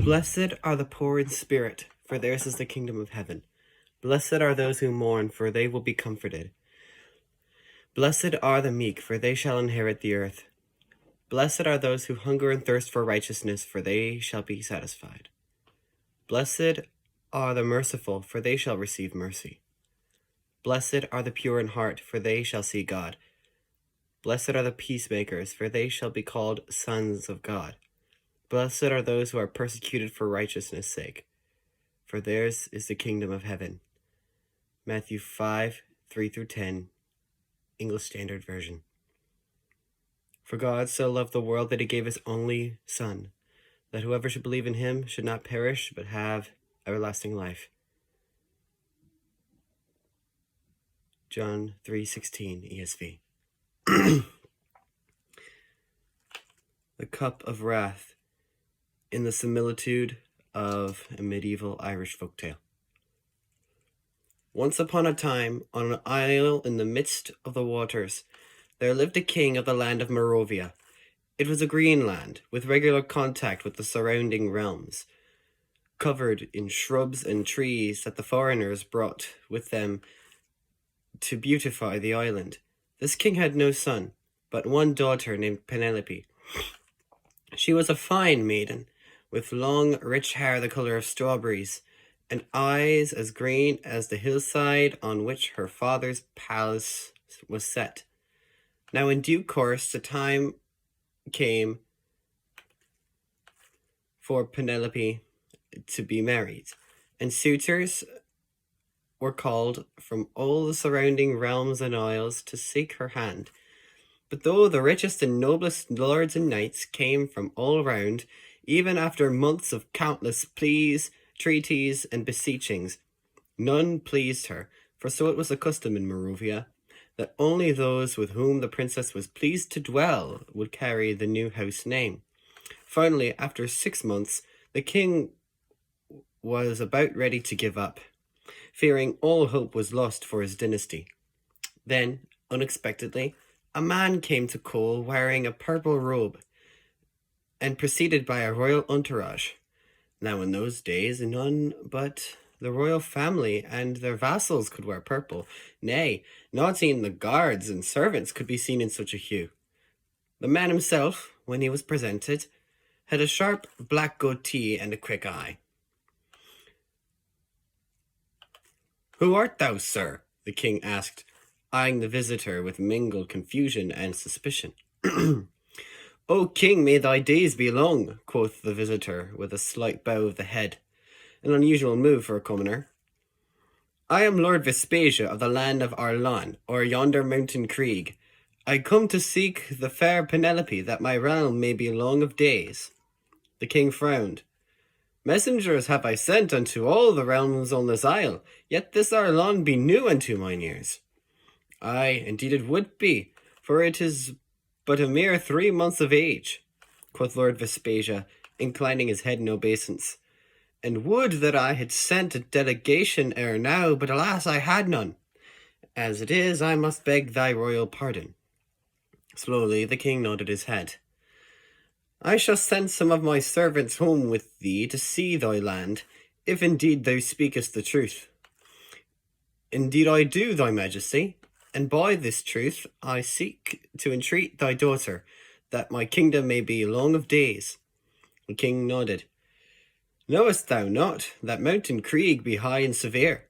Blessed are the poor in spirit, for theirs is the kingdom of heaven. Blessed are those who mourn, for they will be comforted. Blessed are the meek, for they shall inherit the earth. Blessed are those who hunger and thirst for righteousness, for they shall be satisfied. Blessed are the merciful, for they shall receive mercy. Blessed are the pure in heart, for they shall see God. Blessed are the peacemakers, for they shall be called sons of God. Blessed are those who are persecuted for righteousness' sake, for theirs is the kingdom of heaven. Matthew 5:3-10, English Standard Version. For God so loved the world that he gave his only Son, that whoever should believe in him should not perish, but have everlasting life. John 3:16, ESV. The cup of wrath, in the similitude of a medieval Irish folktale. Once upon a time, on an isle in the midst of the waters, there lived a king of the land of Moravia. It was a green land, with regular contact with the surrounding realms, covered in shrubs and trees that the foreigners brought with them to beautify the island. This king had no son, but one daughter named Penelope. She was a fine maiden, with long, rich hair the color of strawberries, and eyes as green as the hillside on which her father's palace was set. Now in due course the time came for Penelope to be married, and suitors were called from all the surrounding realms and isles to seek her hand. But though the richest and noblest lords and knights came from all round, even after months of countless pleas, treaties, and beseechings, none pleased her, for so it was the custom in Moravia, that only those with whom the princess was pleased to dwell would carry the new house name. Finally, after 6 months, the king was about ready to give up, fearing all hope was lost for his dynasty. Then, unexpectedly, a man came to Cole wearing a purple robe, and preceded by a royal entourage. Now in those days, none but the royal family and their vassals could wear purple. Nay, not even the guards and servants could be seen in such a hue. The man himself, when he was presented, had a sharp black goatee and a quick eye. "Who art thou, sir?" the king asked, eyeing the visitor with mingled confusion and suspicion. "O king, may thy days be long," quoth the visitor with a slight bow of the head, an unusual move for a commoner. "I am Lord Vespasia of the land of Arlan, or yonder mountain Krieg. I come to seek the fair Penelope, that my realm may be long of days." The king frowned. "Messengers have I sent unto all the realms on this isle, yet this Arlan be new unto mine ears." "Aye, indeed it would be, for it is but a mere 3 months of age," quoth Lord Vespasia, inclining his head in obeisance. "And would that I had sent a delegation ere now, but alas, I had none. As it is, I must beg thy royal pardon." Slowly the king nodded his head. "I shall send some of my servants home with thee to see thy land, if indeed thou speakest the truth." "Indeed I do, thy majesty, and by this truth I seek to entreat thy daughter, that my kingdom may be long of days." The king nodded. "Knowest thou not that mountain Krieg be high and severe?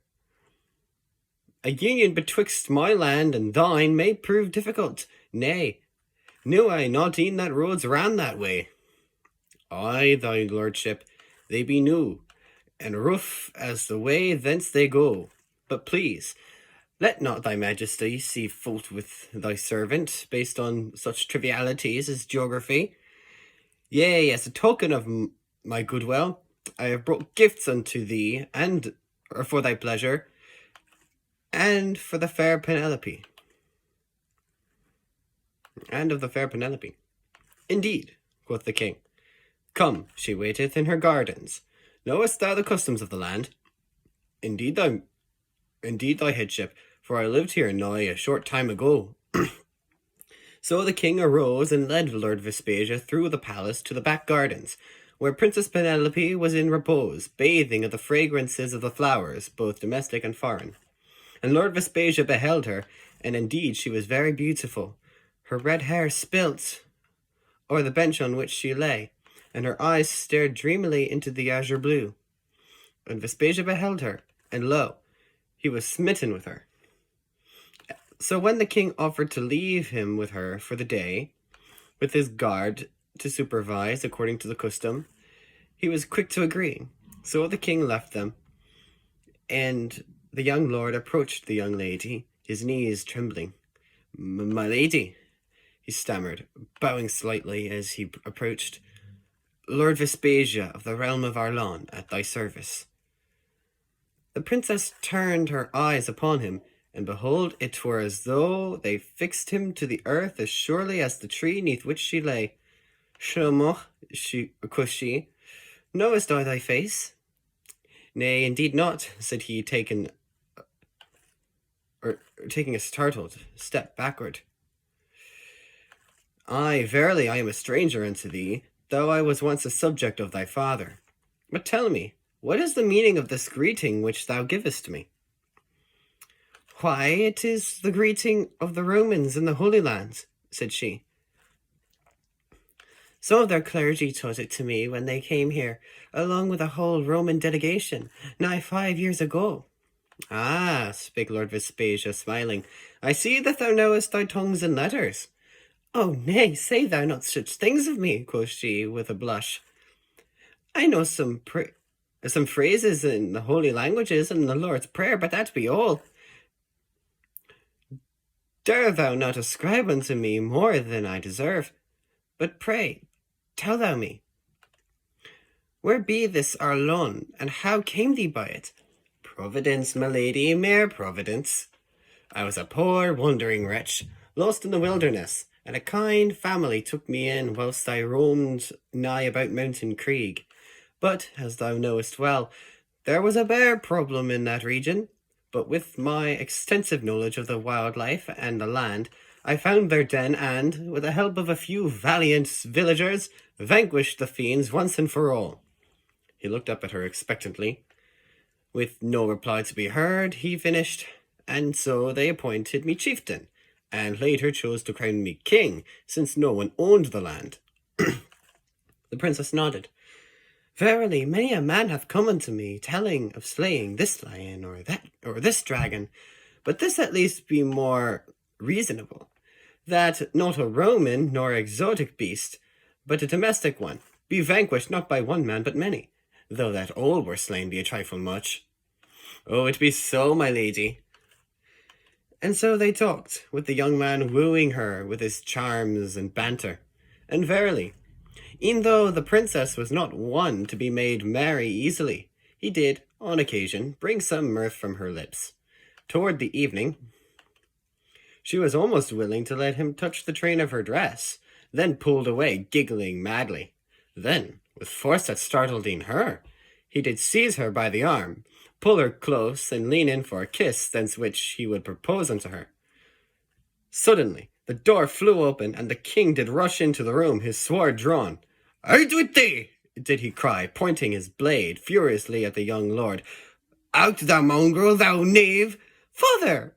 A union betwixt my land and thine may prove difficult. Nay, knew I not e'en that roads ran that way?" "Aye, thy lordship, they be new, and rough as the way thence they go. But please, let not thy majesty see fault with thy servant, based on such trivialities as geography. Yea, as a token of my goodwill, I have brought gifts unto thee, and for thy pleasure, and for the fair Penelope." "And of the fair Penelope." "Indeed," quoth the king. "Come, she waiteth in her gardens. Knowest thou the customs of the land?" Indeed, thy headship, for I lived here nigh a short time ago." So the king arose and led Lord Vespasia through the palace to the back gardens, where Princess Penelope was in repose, bathing in the fragrances of the flowers, both domestic and foreign. And Lord Vespasia beheld her, and indeed she was very beautiful. Her red hair spilt o'er the bench on which she lay, and her eyes stared dreamily into the azure blue. And Vespasia beheld her, and lo, he was smitten with her. So when the king offered to leave him with her for the day, with his guard to supervise according to the custom, he was quick to agree. So the king left them, and the young lord approached the young lady, his knees trembling. "My lady," he stammered, bowing slightly as he approached. "Lord Vespasia of the realm of Arlon, at thy service." The princess turned her eyes upon him, and behold, it were as though they fixed him to the earth as surely as the tree neath which she lay. "Shlomo," quoth she, "knowest thou thy face?" "Nay, indeed not," said he, taking a startled step backward. "Aye, verily, I am a stranger unto thee, though I was once a subject of thy father. But tell me, what is the meaning of this greeting which thou givest me?" "Why, it is the greeting of the Romans in the Holy Land," said she. "Some of their clergy taught it to me when they came here, along with a whole Roman delegation, nigh 5 years ago." "Ah," spake Lord Vespasia, smiling, "I see that thou knowest thy tongues and letters." "Oh, nay, say thou not such things of me," quoth she, with a blush. "I know some phrases in the holy languages and the Lord's Prayer, but that be all. Dare thou not ascribe unto me more than I deserve. But pray, tell thou me, where be this Arlon, and how came thee by it?" "Providence, my lady, mere providence. I was a poor wandering wretch, lost in the wilderness, and a kind family took me in whilst I roamed nigh about Mountain Creek. But, as thou knowest well, there was a bear problem in that region. But with my extensive knowledge of the wildlife and the land, I found their den and, with the help of a few valiant villagers, vanquished the fiends once and for all." He looked up at her expectantly. With no reply to be heard, he finished, "And so they appointed me chieftain, and later chose to crown me king, since no one owned the land." The princess nodded. "Verily, many a man hath come unto me, telling of slaying this lion or that or this dragon, but this at least be more reasonable, that not a Roman nor exotic beast, but a domestic one, be vanquished not by one man but many, though that all were slain be a trifle much." "Oh, it be so, my lady." And so they talked, with the young man wooing her with his charms and banter. And verily, e'en though the princess was not one to be made merry easily, he did, on occasion, bring some mirth from her lips. Toward the evening, she was almost willing to let him touch the train of her dress, then pulled away, giggling madly. Then, with force that startled e'en her, he did seize her by the arm, pull her close, and lean in for a kiss, thence which he would propose unto her. Suddenly, the door flew open, and the king did rush into the room, his sword drawn. "Out with thee!" did he cry, pointing his blade furiously at the young lord. "Out, thou mongrel, thou knave!" "Father!"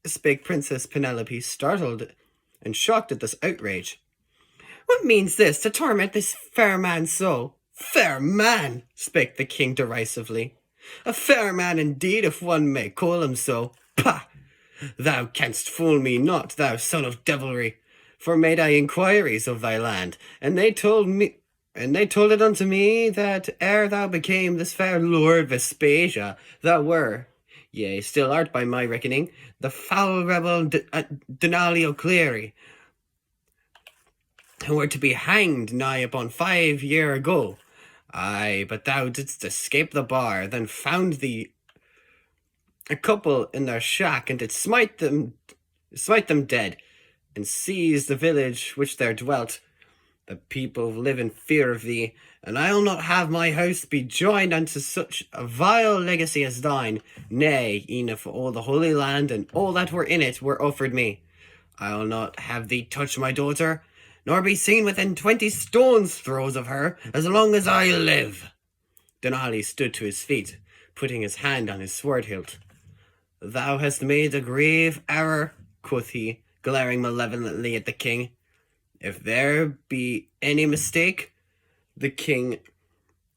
spake Princess Penelope, startled and shocked at this outrage. "What means this, to torment this fair man so?" "Fair man!" spake the king derisively. "A fair man indeed, if one may call him so. Pah! Thou canst fool me not, thou son of devilry. For made I inquiries of thy land, and they told it unto me that ere thou became this fair Lord Vespasia, thou were, yea, still art by my reckoning, the foul rebel Denali O'Clery, who were to be hanged nigh upon 5 year ago. Aye, but thou didst escape the bar, then found thee a couple in their shack, and did smite them dead, and seize the village which there dwelt. The people live in fear of thee, and I'll not have my house be joined unto such a vile legacy as thine. Nay, e'en if all the Holy Land and all that were in it were offered me, I'll not have thee touch my daughter, nor be seen within 20 stones' throws of her as long as I live. Denali stood to his feet, putting his hand on his sword hilt. Thou hast made a grave error, quoth he, glaring malevolently at the king. If there be any mistake, the king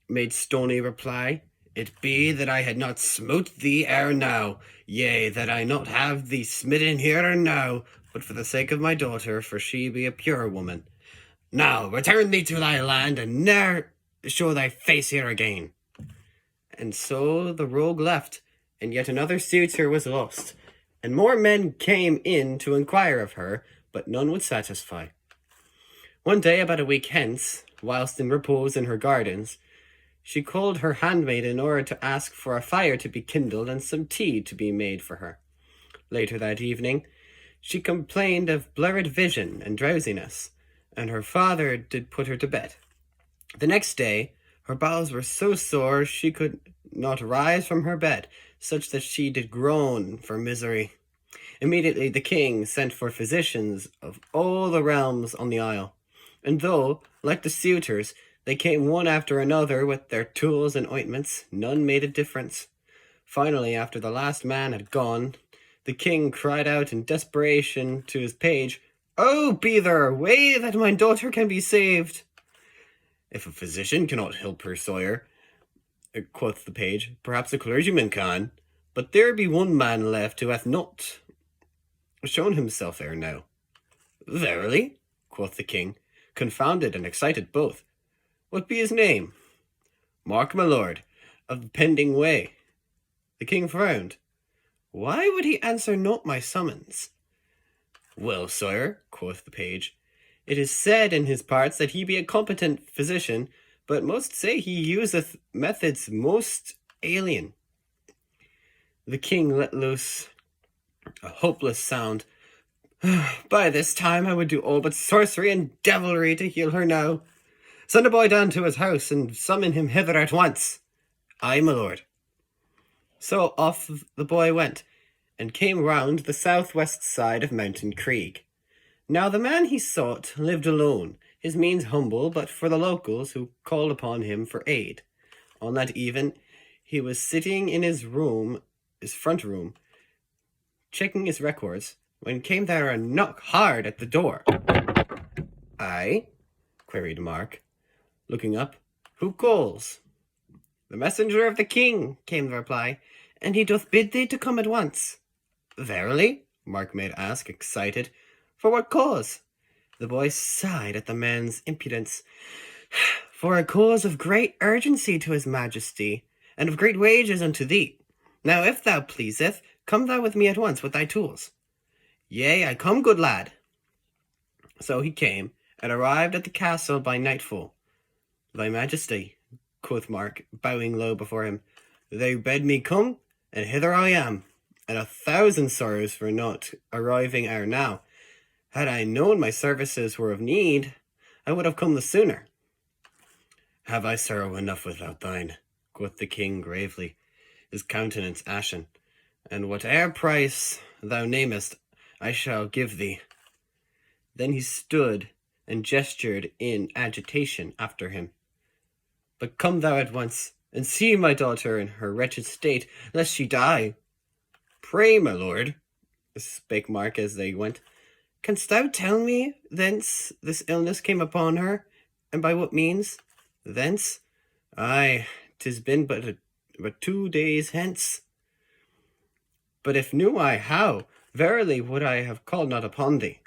made stony reply, it be that I had not smote thee ere now, yea, that I not have thee smitten here and now, but for the sake of my daughter, for she be a pure woman. Now return thee to thy land, and ne'er show thy face here again. And so the rogue left, and yet another suitor was lost, and more men came in to inquire of her, but none would satisfy. One day, about a week hence, whilst in repose in her gardens, she called her handmaid in order to ask for a fire to be kindled and some tea to be made for her. Later that evening, she complained of blurred vision and drowsiness, and her father did put her to bed. The next day, her bowels were so sore she could not rise from her bed, such that she did groan for misery. Immediately the king sent for physicians of all the realms on the isle, and though, like the suitors, they came one after another with their tools and ointments, none made a difference. Finally, after the last man had gone, the king cried out in desperation to his page, "Oh, be there a way that my daughter can be saved?" "If a physician cannot help her, sire," quoth the page, "perhaps a clergyman can. But there be one man left who hath not shown himself ere now." "Verily?" quoth the king, confounded and excited both. "What be his name?" "Mark, my lord, of the Pending Way." The king frowned. Why would he answer not my summons? "Well, sire," quoth the page, "it is said in his parts that he be a competent physician, but most say he useth methods most alien." The king let loose a hopeless sound. "By this time I would do all but sorcery and devilry to heal her now. Send a boy down to his house and summon him hither at once." "Aye, my lord." So off the boy went, and came round the southwest side of Mountain Creek. Now the man he sought lived alone, his means humble but for the locals who called upon him for aid. On that even, he was sitting in his front room, checking his records, when came there a knock hard at the door. "Aye?" queried Mark, looking up. "Who calls?" "The messenger of the king," came the reply, "and he doth bid thee to come at once." "Verily?" Mark made ask, excited. "For what cause?" The boy sighed at the man's impudence. "For a cause of great urgency to his majesty, and of great wages unto thee. Now, if thou pleaseth, come thou with me at once with thy tools." "Yea, I come, good lad." So he came, and arrived at the castle by nightfall. "Thy majesty," quoth Mark, bowing low before him, "they bade me come, and hither I am, and 1,000 sorrows for not arriving ere now. Had I known my services were of need, I would have come the sooner." "Have I sorrow enough without thine?" quoth the king gravely, his countenance ashen, "and whate'er price thou namest, I shall give thee." Then he stood and gestured in agitation after him. "But come thou at once, and see my daughter in her wretched state, lest she die." "Pray, my lord," spake Mark as they went, "canst thou tell me thence this illness came upon her, and by what means?" "Thence? Aye, 'tis been but 2 days hence." "But if knew I how, verily would I have called not upon thee."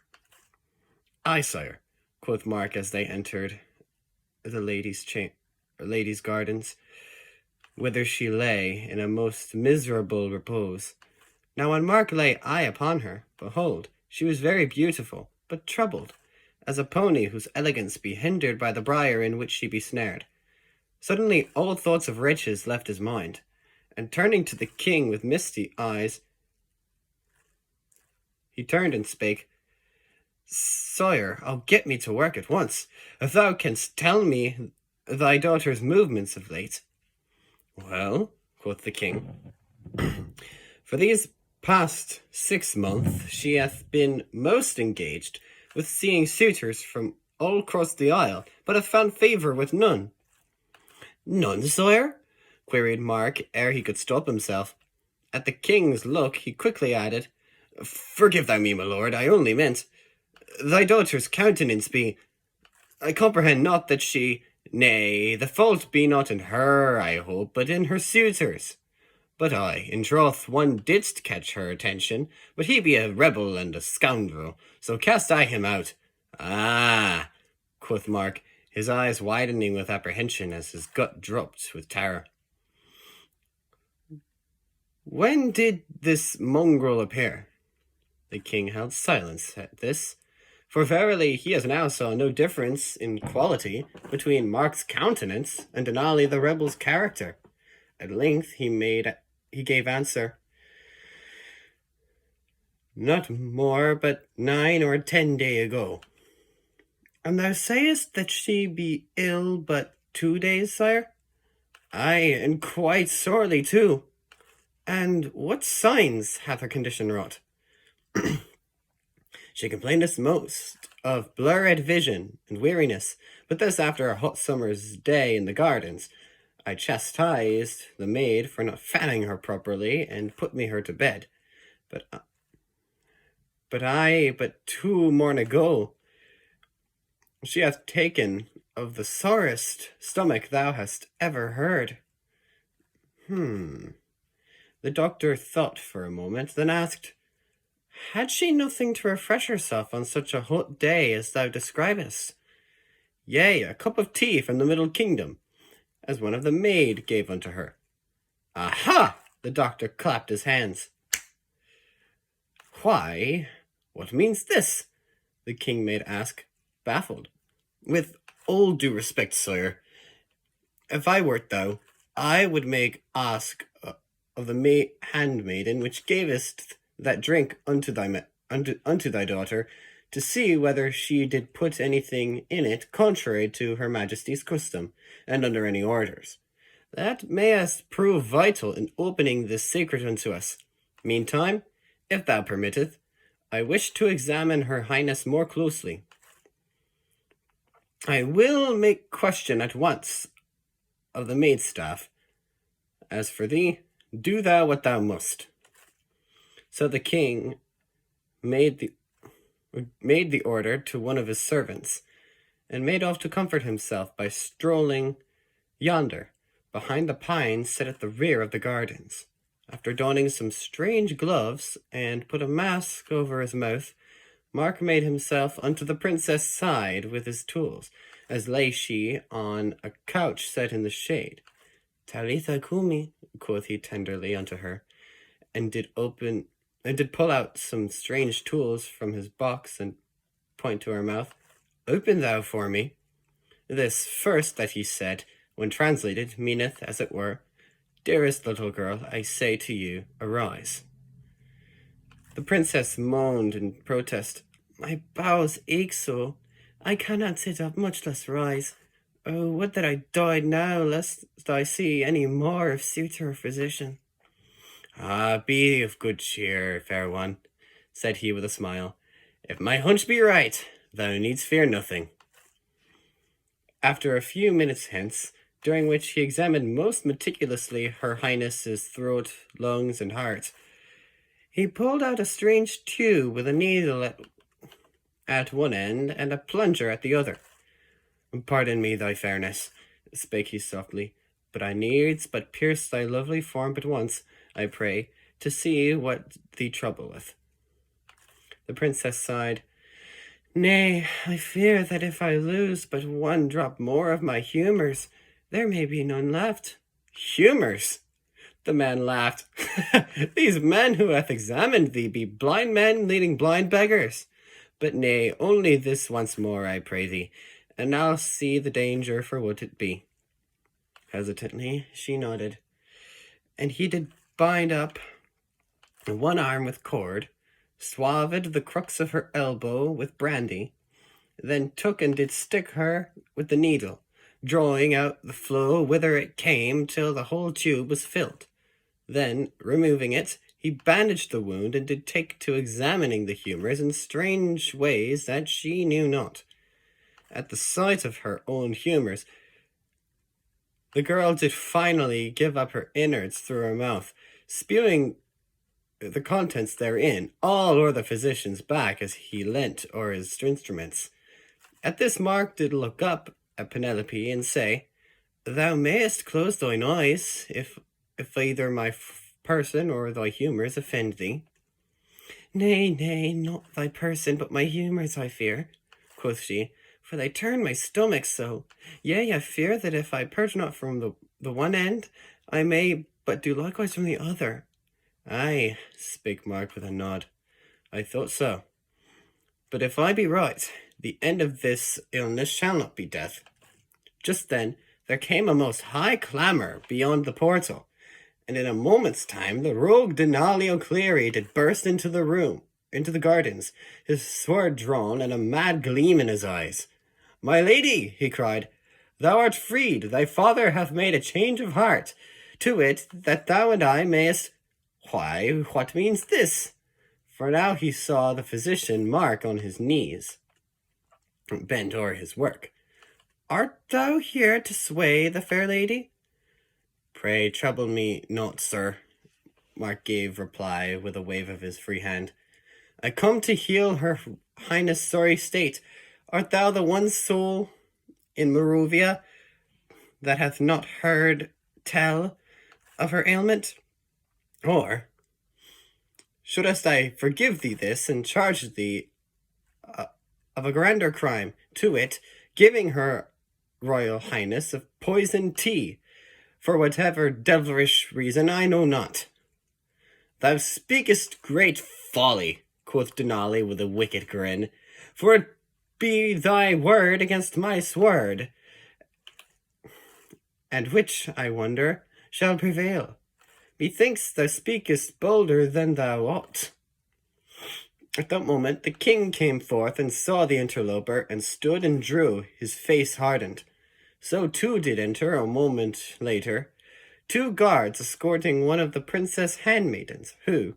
"Aye, sire," quoth Mark as they entered the lady's gardens, whither she lay in a most miserable repose. Now when Mark lay eye upon her, behold, she was very beautiful, but troubled, as a pony whose elegance be hindered by the briar in which she be snared. Suddenly all thoughts of riches left his mind, and turning to the king with misty eyes, he turned and spake, "Sire, I'll get me to work at once, if thou canst tell me thy daughter's movements of late." "Well," quoth the king, "for these past 6 months she hath been most engaged with seeing suitors from all across the isle, but have found favour with none. None, sire? Queried Mark ere he could stop himself. At the king's look, he quickly added, Forgive thou me, my lord, I only meant thy daughter's countenance be. I comprehend not that she. Nay, the fault be not in her, I hope, but in her suitors. But I, in troth, one didst catch her attention, but he be a rebel and a scoundrel, so cast I him out. Ah, quoth Mark, his eyes widening with apprehension as his gut dropped with terror. When did this mongrel appear? The king held silence at this, for verily he as now saw no difference in quality between Mark's countenance and Denali the rebel's character. At length he gave answer, Not more but 9 or 10 days ago. And thou sayest that she be ill but 2 days, sire? Aye, and quite sorely too. And what signs hath her condition wrought? She complaineth most of blurred vision and weariness, but this after a hot summer's day in the gardens. I chastised the maid for not fanning her properly, and put me her to bed. But 2 morn ago, she hath taken of the sorest stomach thou hast ever heard. The doctor thought for a moment, then asked, Had she nothing to refresh herself on such a hot day as thou describest? Yea, a cup of tea from the Middle Kingdom, as one of the maid gave unto her. Aha! The doctor clapped his hands. Why, what means this? The king made ask, baffled. With all due respect, sire, if I wert thou, I would make ask of the handmaiden which gavest that drink unto thy daughter, to see whether she did put anything in it contrary to her majesty's custom, and under any orders. That mayest prove vital in opening this secret unto us. Meantime, if thou permitteth, I wish to examine her highness more closely. I will make question at once of the maid staff. As for thee, do thou what thou must. So the king made the order to one of his servants, and made off to comfort himself by strolling yonder, behind the pines set at the rear of the gardens. After donning some strange gloves, and put a mask over his mouth, Mark made himself unto the princess' side with his tools, as lay she on a couch set in the shade. Talitha cumi, quoth he tenderly unto her, and did pull out some strange tools from his box, and point to her mouth. Open thou for me. This first that he said, when translated, meaneth, as it were, Dearest little girl, I say to you, arise. The princess moaned in protest. My bowels ache so, I cannot sit up, much less rise. Oh, would that I died now, lest I see any more of suitor or physician. Ah, be of good cheer, fair one, said he with a smile. If my hunch be right, thou needst fear nothing. After a few minutes hence, during which he examined most meticulously her highness's throat, lungs, and heart, he pulled out a strange tube with a needle at one end and a plunger at the other. Pardon me, thy fairness, spake he softly, but I needs but pierce thy lovely form but once, I pray, to see what thee troubleth. The princess sighed. Nay, I fear that if I lose but 1 drop more of my humours, there may be none left. Humours? The man laughed. These men who hath examined thee be blind men leading blind beggars. But nay, only this once more, I pray thee, and now see the danger for what it be. Hesitantly she nodded, and he did bind up one arm with cord, swathed the crux of her elbow with brandy, then took and did stick her with the needle, drawing out the flow whither it came till the whole tube was filled. Then, removing it, he bandaged the wound and did take to examining the humours in strange ways that she knew not. At the sight of her own humours, the girl did finally give up her innards through her mouth, spewing the contents therein, all o'er the physician's back as he leant o'er his instruments. At this Mark did look up at Penelope and say, Thou mayest close thine eyes, if either my person or thy humours offend thee. Nay, nay, not thy person, but my humours, I fear, quoth she, for they turn my stomach so. Yea, I fear that if I purge not from the one end, I may but do likewise from the other. Aye, spake Mark with a nod. I thought so. But if I be right, the end of this illness shall not be death. Just then there came a most high clamour beyond the portal, and in a moment's time the rogue Denali O'Clery did burst into the gardens, his sword drawn and a mad gleam in his eyes. My lady, he cried, thou art freed, thy father hath made a change of heart, to wit, that thou and I mayest— Why, what means this? For now he saw the physician Mark on his knees, bent o'er his work. Art thou here to sway the fair lady? Pray trouble me not, sir, Mark gave reply with a wave of his free hand. I come to heal her highness' sorry state. Art thou the one soul in Morovia that hath not heard tell of her ailment? Or shouldst I forgive thee this, and charge thee of a grander crime, to wit, giving her royal highness of poisoned tea, for whatever devilish reason I know not. Thou speakest great folly, quoth Denali with a wicked grin, for it be thy word against my sword, and which, I wonder, shall prevail? Methinks thou speakest bolder than thou ought. At that moment the king came forth and saw the interloper, and stood and drew, his face hardened. So too did enter, a moment later, 2 guards escorting one of the princess' handmaidens, who,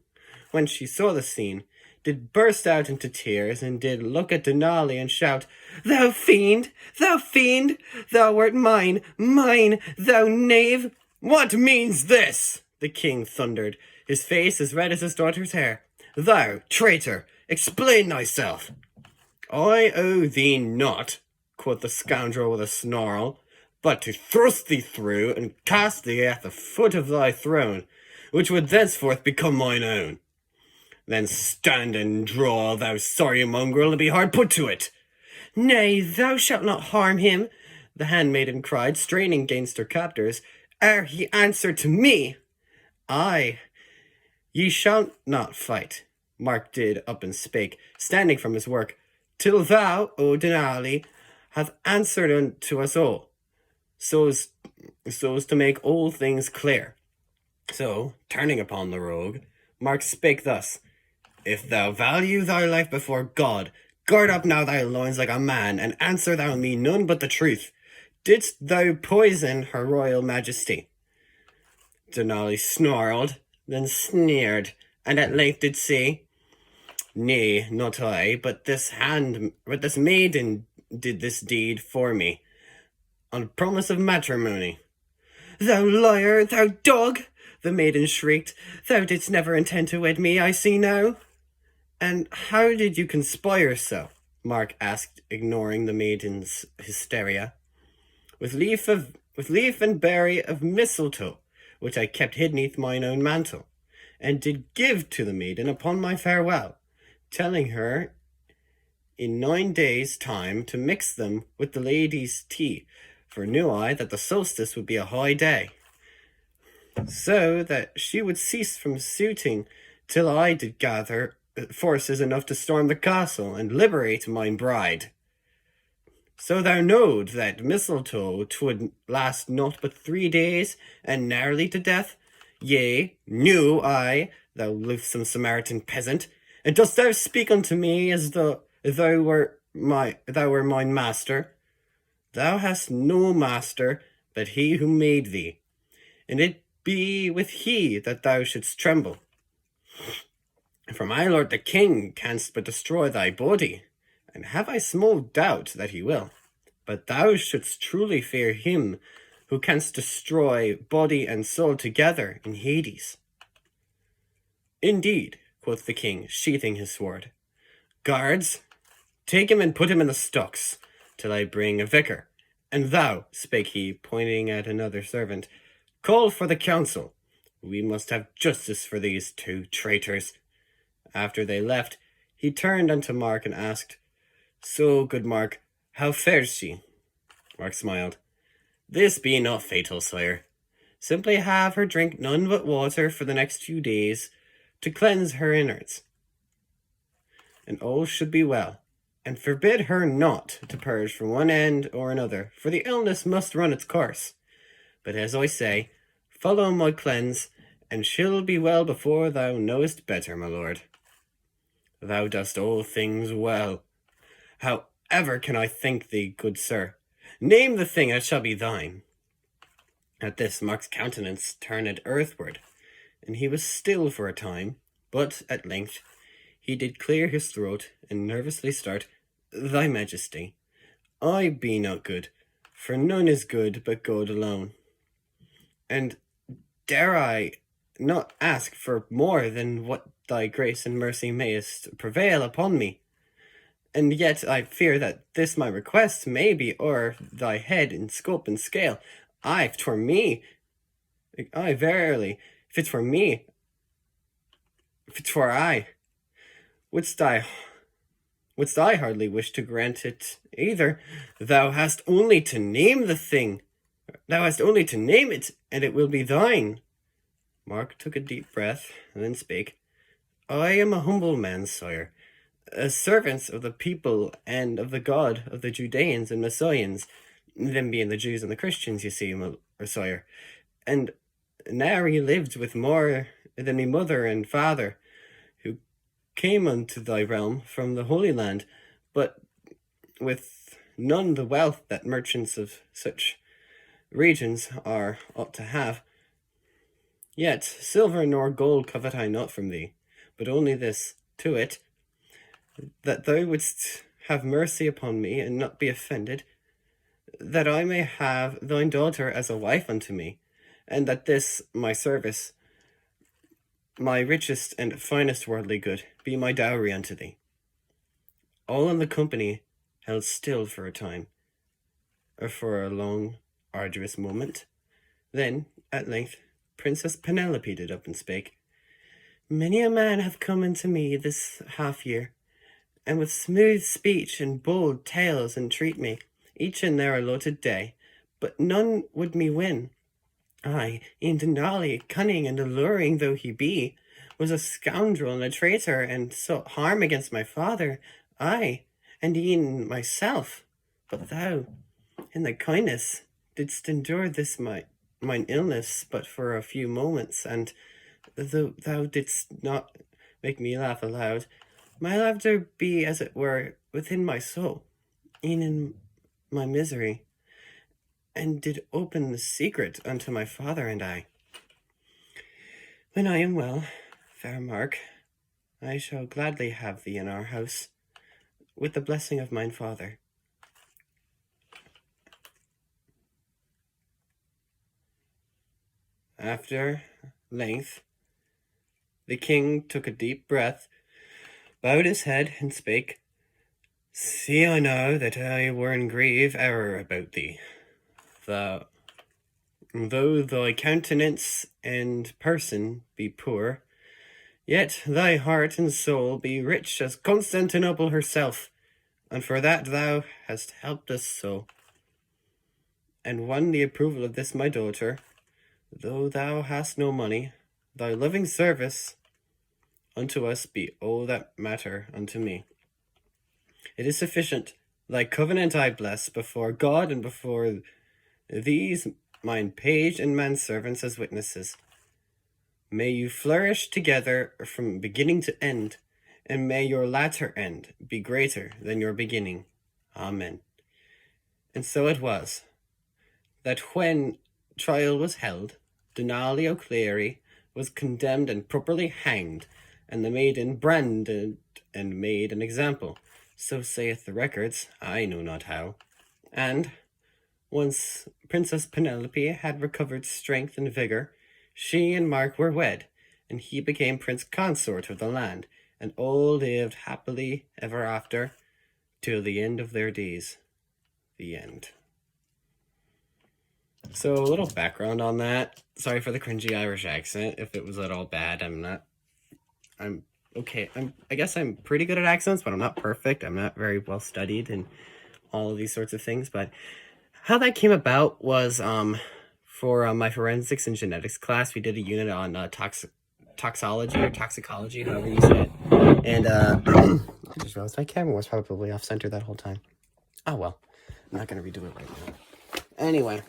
when she saw the scene, did burst out into tears, and did look at Denali and shout, Thou fiend! Thou fiend! Thou wert mine! Mine! Thou knave! What means this? The king thundered, his face as red as his daughter's hair. Thou, traitor, explain thyself. I owe thee naught, quoth the scoundrel with a snarl, but to thrust thee through, and cast thee at the foot of thy throne, which would thenceforth become mine own. Then stand and draw, thou sorry mongrel, and be hard put to it. Nay, thou shalt not harm him, the handmaiden cried, straining against her captors, ere he answer to me. Aye, ye shall not fight, Mark did up and spake, standing from his work, till thou, O Denali, hath answered unto us all, so as to make all things clear. So, turning upon the rogue, Mark spake thus, If thou value thy life before God, gird up now thy loins like a man, and answer thou me none but the truth. Didst thou poison her royal majesty? Denali snarled, then sneered, and at length did say, Nay, not I, but this maiden did this deed for me, on promise of matrimony. Thou liar, thou dog! The maiden shrieked. Thou didst never intend to wed me, I see now. And how did you conspire so? Mark asked, ignoring the maiden's hysteria. With leaf and berry of mistletoe, which I kept hid neath mine own mantle, and did give to the maiden upon my farewell, telling her in 9 days' time to mix them with the lady's tea, for knew I that the solstice would be a high day, so that she would cease from suiting till I did gather forces enough to storm the castle and liberate mine bride. So thou knowed that mistletoe 'twould last naught but 3 days, and narrowly to death? Yea, knew I, thou loathsome Samaritan peasant, and dost thou speak unto me as though thou were mine master? Thou hast no master but he who made thee, and it be with he that thou shouldst tremble. For my lord the king canst but destroy thy body, and have I small doubt that he will. but thou shouldst truly fear him who canst destroy body and soul together in Hades. Indeed, quoth the king, sheathing his sword. Guards, take him and put him in the stocks, till I bring a vicar. And thou, spake he, pointing at another servant, call for the council. We must have justice for these two traitors. After they left, he turned unto Mark and asked, So, good Mark, how fares she? Mark smiled. This be not fatal, sire. Simply have her drink none but water for the next few days, to cleanse her innards, and all should be well. And forbid her not to purge from one end or another, for the illness must run its course. But as I say, follow my cleanse, and she'll be well before thou knowest better, my lord. Thou dost all things well. How ever can I thank thee, good sir? Name the thing, and it shall be thine. At this Mark's countenance turned earthward, and he was still for a time, but at length he did clear his throat and nervously start, Thy Majesty, I be not good, for none is good but God alone. And dare I not ask for more than what thy grace and mercy mayest prevail upon me? And yet I fear that this my request may be o'er thy head in scope and scale. Aye, if 'twere me, aye, verily, if it were me, if it were I, wouldst I hardly wish to grant it either? Thou hast only to name the thing. Thou hast only to name it, and it will be thine. Mark took a deep breath, and then spake. I am a humble man, sire, a servant of the people and of the God of the Judeans and Messians, them being the Jews and the Christians, you see, sire. And now he lived with more than me mother and father, who came unto thy realm from the Holy Land, but with none the wealth that merchants of such regions ought to have. Yet silver nor gold covet I not from thee, but only this, to it, that thou wouldst have mercy upon me, and not be offended, that I may have thine daughter as a wife unto me, and that this my service, my richest and finest worldly good, be my dowry unto thee. All in the company held still for a time, or for a long, arduous moment. Then, at length, Princess Penelope did up and spake. Many a man hath come unto me this half year, and with smooth speech and bold tales entreat me, each in their allotted day, but none would me win. Aye, e'en Denali, cunning and alluring though he be, was a scoundrel and a traitor, and sought harm against my father, aye, and e'en myself. But thou, in thy kindness, didst endure this mine illness but for a few moments, and though thou didst not make me laugh aloud, my laughter be as it were within my soul, e'en in my misery, and did open the secret unto my father and I. When I am well, fair Mark, I shall gladly have thee in our house, with the blessing of mine father. After length, the king took a deep breath, bowed his head, and spake, See I know that I were in grave error about thee. Though thy countenance and person be poor, yet thy heart and soul be rich as Constantinople herself, and for that thou hast helped us so, and won the approval of this my daughter. Though thou hast no money, thy loving service unto us be all that matter unto me. It is sufficient. Thy covenant I bless before God and before these mine page and manservants as witnesses. May you flourish together from beginning to end, and may your latter end be greater than your beginning. Amen. And so it was, that when trial was held, Denali O'Clery was condemned and properly hanged, and the maiden branded and made an example. So saith the records, I know not how. And once Princess Penelope had recovered strength and vigor, she and Mark were wed, and he became prince consort of the land, and all lived happily ever after till the end of their days. The end. So, a little background on that. Sorry for the cringy Irish accent. If it was at all bad, I'm okay. I guess I'm pretty good at accents, but I'm not perfect. I'm not very well studied in all of these sorts of things. But how that came about was for my forensics and genetics class, we did a unit on toxology or toxicology, however you say it. And I just realized my camera was probably off center that whole time. Oh well, I'm not gonna redo it right now. Anyway,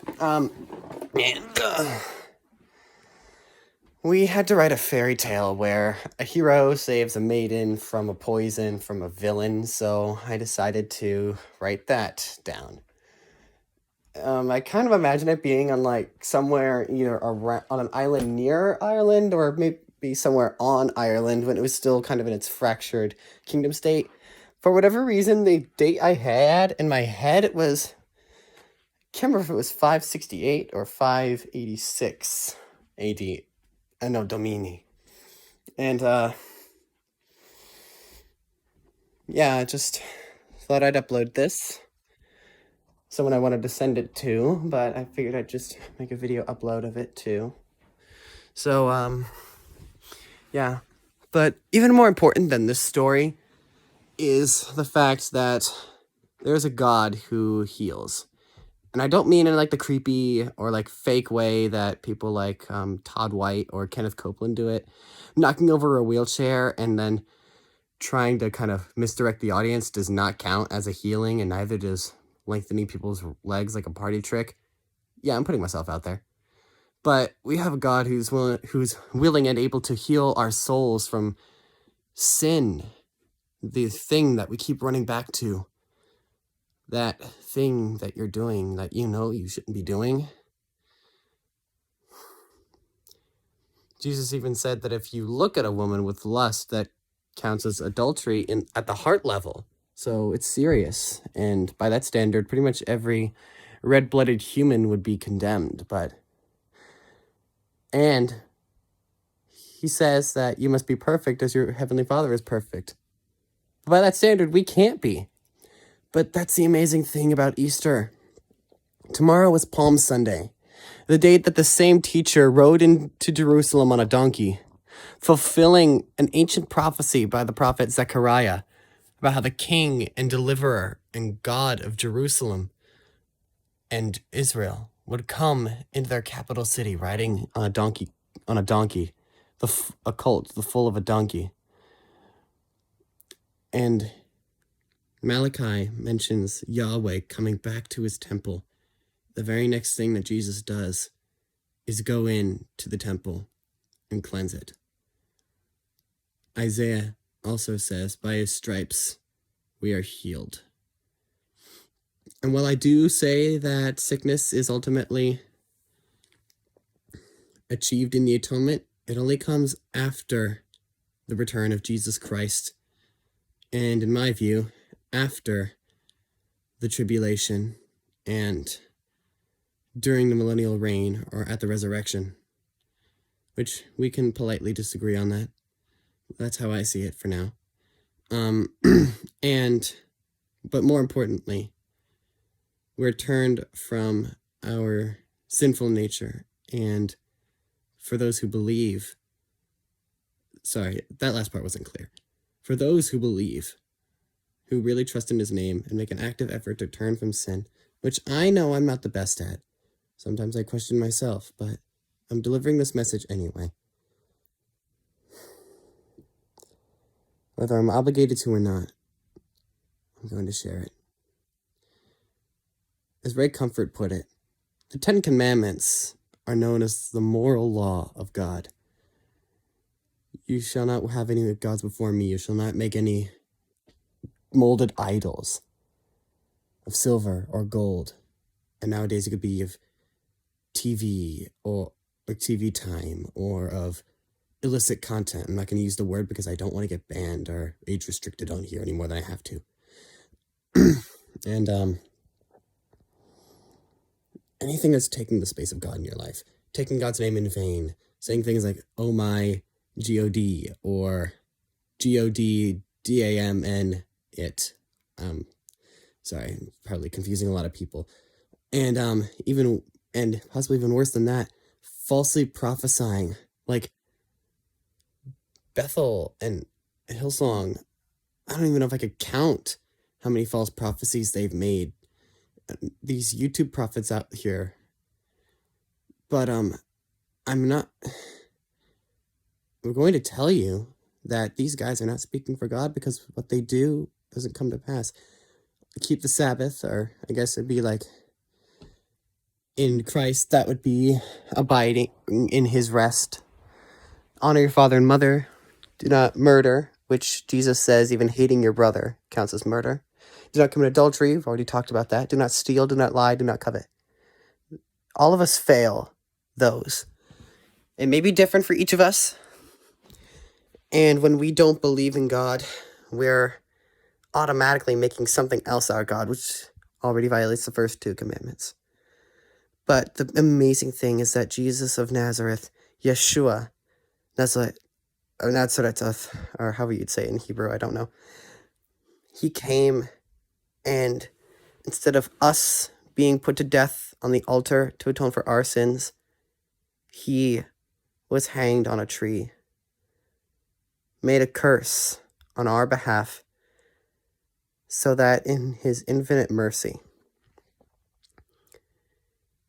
we had to write a fairy tale where a hero saves a maiden from a poison from a villain, so I decided to write that down. I kind of imagine it being on like somewhere either around, on an island near Ireland or maybe somewhere on Ireland when it was still kind of in its fractured kingdom state. For whatever reason, the date I had in my head, it was, I can't remember if it was 568 or 586 AD. No, Domini. And yeah, I just thought I'd upload this. Someone I wanted to send it to, but I figured I'd just make a video upload of it too. So, yeah. But even more important than this story is the fact that there's a God who heals. And I don't mean in like the creepy or like fake way that people like Todd White or Kenneth Copeland do it. Knocking over a wheelchair and then trying to kind of misdirect the audience does not count as a healing, and neither does lengthening people's legs like a party trick. Yeah, I'm putting myself out there. But we have a God who's willing and able to heal our souls from sin, the thing that we keep running back to, that thing that you're doing that you know you shouldn't be doing. Jesus even said that if you look at a woman with lust, that counts as adultery at the heart level. So it's serious. And by that standard, pretty much every red-blooded human would be condemned. And he says that you must be perfect as your heavenly Father is perfect. But by that standard, we can't be. But that's the amazing thing about Easter. Tomorrow is Palm Sunday, the date that the same teacher rode into Jerusalem on a donkey, fulfilling an ancient prophecy by the prophet Zechariah about how the king and deliverer and God of Jerusalem and Israel would come into their capital city riding on a donkey, a colt, the foal of a donkey. And Malachi mentions Yahweh coming back to his temple. The very next thing that Jesus does is go in to the temple and cleanse it. Isaiah also says, by his stripes we are healed. And while I do say that sickness is ultimately achieved in the atonement, it only comes after the return of Jesus Christ. And in my view, after the tribulation and during the millennial reign or at the resurrection, which we can politely disagree on that. That's how I see it for now. But more importantly, we're turned from our sinful nature. And for those who believe, sorry, that last part wasn't clear. For those who believe, who really trust in his name and make an active effort to turn from sin, which I know I'm not the best at. Sometimes I question myself, but I'm delivering this message anyway. Whether I'm obligated to or not, I'm going to share it. As Ray Comfort put it, the Ten Commandments are known as the moral law of God. You shall not have any gods before me. You shall not make any molded idols of silver or gold. And nowadays it could be of TV or TV time or of illicit content. I'm not going to use the word because I don't want to get banned or age restricted on here any more than I have to. And anything that's taking the space of God in your life, taking God's name in vain, saying things like, oh my God, or GODDAMN it. Sorry, probably confusing a lot of people. And and possibly even worse than that, falsely prophesying, like Bethel and Hillsong. I don't even know if I could count how many false prophecies they've made. These YouTube prophets out here. But I'm not. We're going to tell you that these guys are not speaking for God, because what they do doesn't come to pass. Keep the Sabbath, or I guess it'd be like in Christ, that would be abiding in his rest. Honor your father and mother. Do not murder, which Jesus says even hating your brother counts as murder. Do not commit adultery. We've already talked about that. Do not steal. Do not lie. Do not covet. All of us fail those. It may be different for each of us. And when we don't believe in God, we're automatically making something else our God, which already violates the first two commandments. But the amazing thing is that Jesus of Nazareth, Yeshua, Nazareth, or however you'd say it in Hebrew, I don't know. He came, and instead of us being put to death on the altar to atone for our sins, he was hanged on a tree, made a curse on our behalf, so that in his infinite mercy,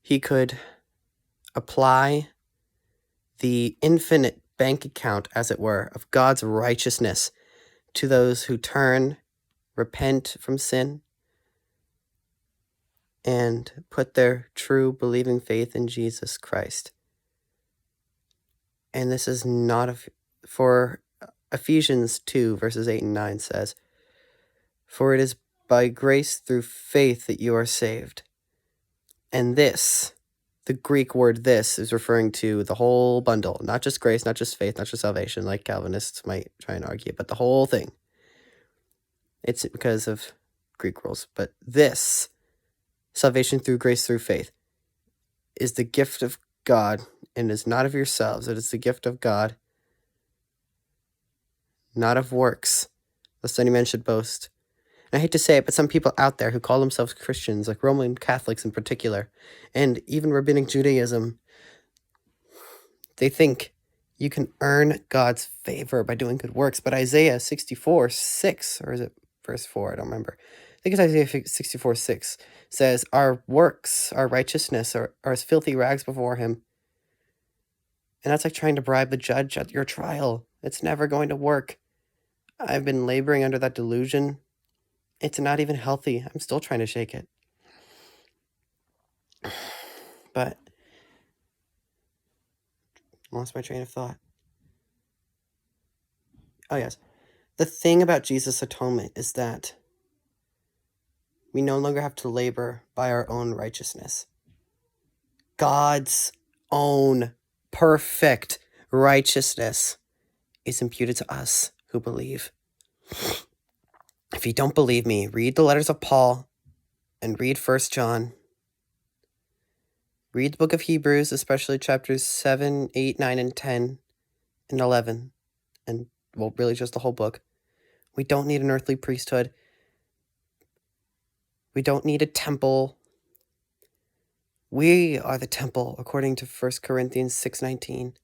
he could apply the infinite bank account, as it were, of God's righteousness to those who turn, repent from sin, and put their true believing faith in Jesus Christ. And this is not for Ephesians 2, verses 8 and 9 says, "For it is by grace through faith that you are saved." And this, the Greek word "this," is referring to the whole bundle, not just grace, not just faith, not just salvation, like Calvinists might try and argue, but the whole thing. It's because of Greek rules. But this, salvation through grace through faith, is the gift of God, and is not of yourselves. It is the gift of God, not of works, lest any man should boast. And I hate to say it, but some people out there who call themselves Christians, like Roman Catholics in particular, and even Rabbinic Judaism, they think you can earn God's favor by doing good works. But Isaiah 64:6, or is it verse 4? I don't remember. I think it's Isaiah 64:6, says, our works, our righteousness are as filthy rags before him. And that's like trying to bribe the judge at your trial. It's never going to work. I've been laboring under that delusion. It's not even healthy. I'm still trying to shake it. But I lost my train of thought. Oh, yes. The thing about Jesus' atonement is that we no longer have to labor by our own righteousness. God's own perfect righteousness is imputed to us who believe. If you don't believe me, read the letters of Paul and read 1 John. Read the book of Hebrews, especially chapters 7, 8, 9, and 10, and 11. And, well, really just the whole book. We don't need an earthly priesthood. We don't need a temple. We are the temple, according to 1 Corinthians 6:19.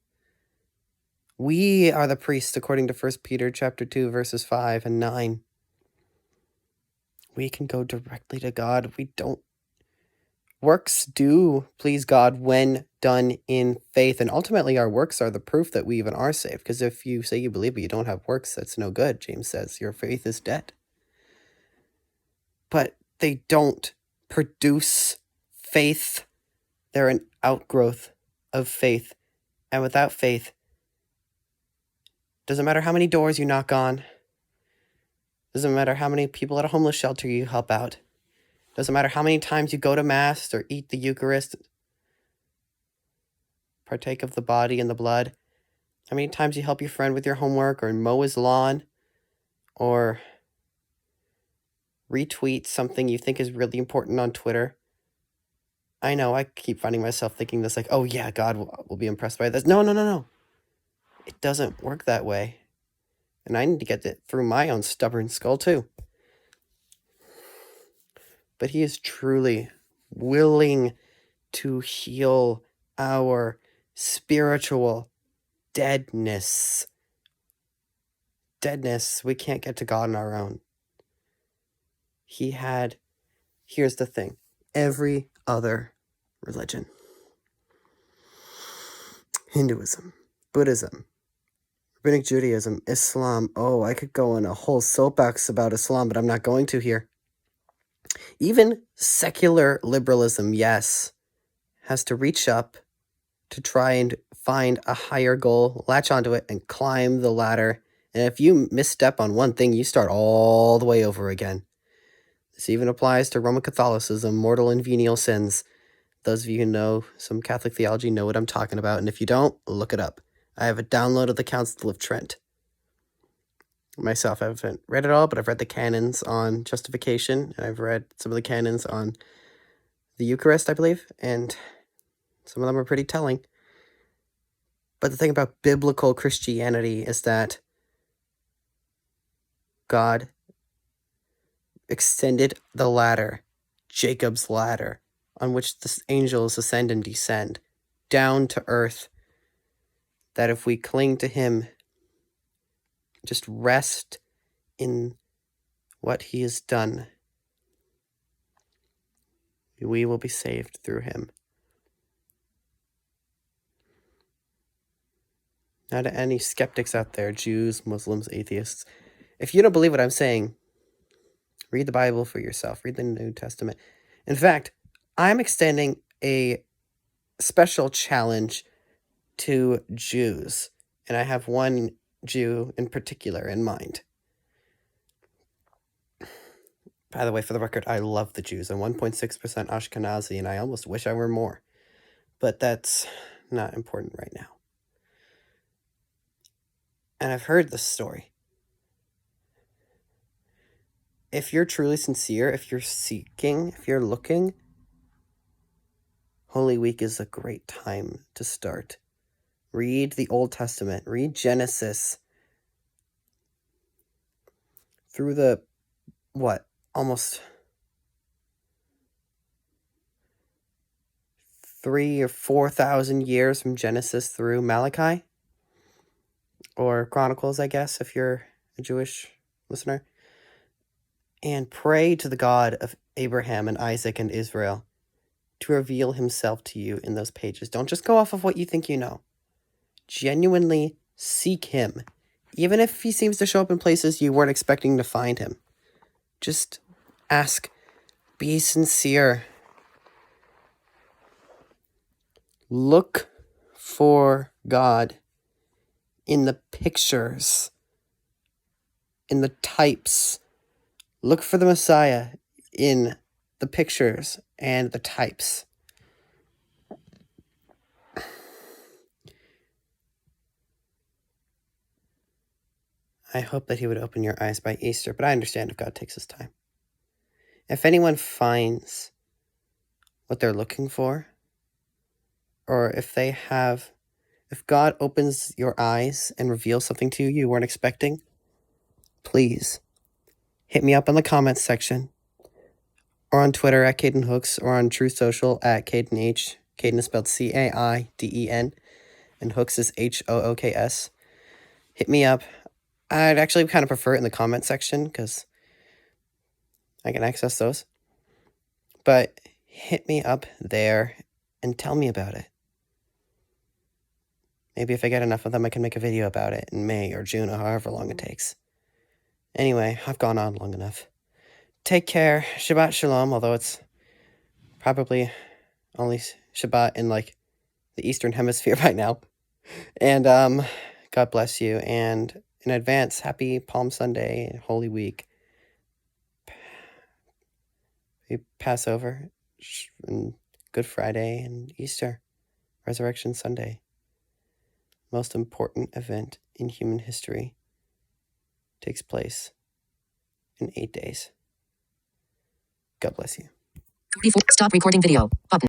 We are the priests, according to 1 Peter chapter 2, verses 5 and 9. We can go directly to God. Works do please God when done in faith. And ultimately, our works are the proof that we even are saved. Because if you say you believe but you don't have works, that's no good. James says your faith is dead. But they don't produce faith. They're an outgrowth of faith. And without faith, doesn't matter how many doors you knock on. Doesn't matter how many people at a homeless shelter you help out. Doesn't matter how many times you go to Mass or eat the Eucharist, partake of the body and the blood. How many times you help your friend with your homework or mow his lawn or retweet something you think is really important on Twitter. I know, I keep finding myself thinking this, like, oh yeah, God will be impressed by this. No. It doesn't work that way. And I need to get it through my own stubborn skull, too. But he is truly willing to heal our spiritual deadness. We can't get to God on our own. Here's the thing, every other religion, Hinduism, Buddhism, Rabbinic Judaism, Islam, I could go on a whole soapbox about Islam, but I'm not going to here. Even secular liberalism, yes, has to reach up to try and find a higher goal, latch onto it, and climb the ladder. And if you misstep on one thing, you start all the way over again. This even applies to Roman Catholicism, mortal and venial sins. Those of you who know some Catholic theology know what I'm talking about, and if you don't, look it up. I have a download of the Council of Trent. Myself, I haven't read it all, but I've read the canons on justification, and I've read some of the canons on the Eucharist, I believe, and some of them are pretty telling. But the thing about biblical Christianity is that God extended the ladder, Jacob's ladder, on which the angels ascend and descend, down to earth, that if we cling to him, just rest in what he has done, we will be saved through him. Now to any skeptics out there, Jews, Muslims, atheists, if you don't believe what I'm saying, read the Bible for yourself. Read the New Testament. In fact, I'm extending a special challenge to Jews, and I have one Jew in particular in mind. By the way, for the record, I love the Jews. I'm 1.6% Ashkenazi, and I almost wish I were more. But that's not important right now. And I've heard this story. If you're truly sincere, if you're seeking, if you're looking, Holy Week is a great time to start. Read the Old Testament. Read Genesis. Through the, almost 3,000 or 4,000 years from Genesis through Malachi, or Chronicles, I guess, if you're a Jewish listener, and pray to the God of Abraham and Isaac and Israel to reveal himself to you in those pages. Don't just go off of what you think you know. Genuinely seek him, even if he seems to show up in places you weren't expecting to find him. Just ask, be sincere. Look for God in the pictures, in the types. Look for the Messiah in the pictures and the types. I hope that he would open your eyes by Easter, but I understand if God takes his time. If anyone finds what they're looking for, or if God opens your eyes and reveals something to you you weren't expecting, please hit me up in the comments section, or on Twitter at Caden Hooks, or on Truth Social at Caden H. Caden is spelled C-A-I-D-E-N, and Hooks is H-O-O-K-S. Hit me up. I'd actually kind of prefer it in the comment section because I can access those. But hit me up there and tell me about it. Maybe if I get enough of them, I can make a video about it in May or June or however long it takes. Anyway, I've gone on long enough. Take care. Shabbat Shalom, although it's probably only Shabbat in the Eastern Hemisphere by now. And God bless you. And in advance, happy Palm Sunday, Holy Week, Passover, and Good Friday, and Easter, Resurrection Sunday. Most important event in human history takes place in 8 days. God bless you. Stop recording video. Button.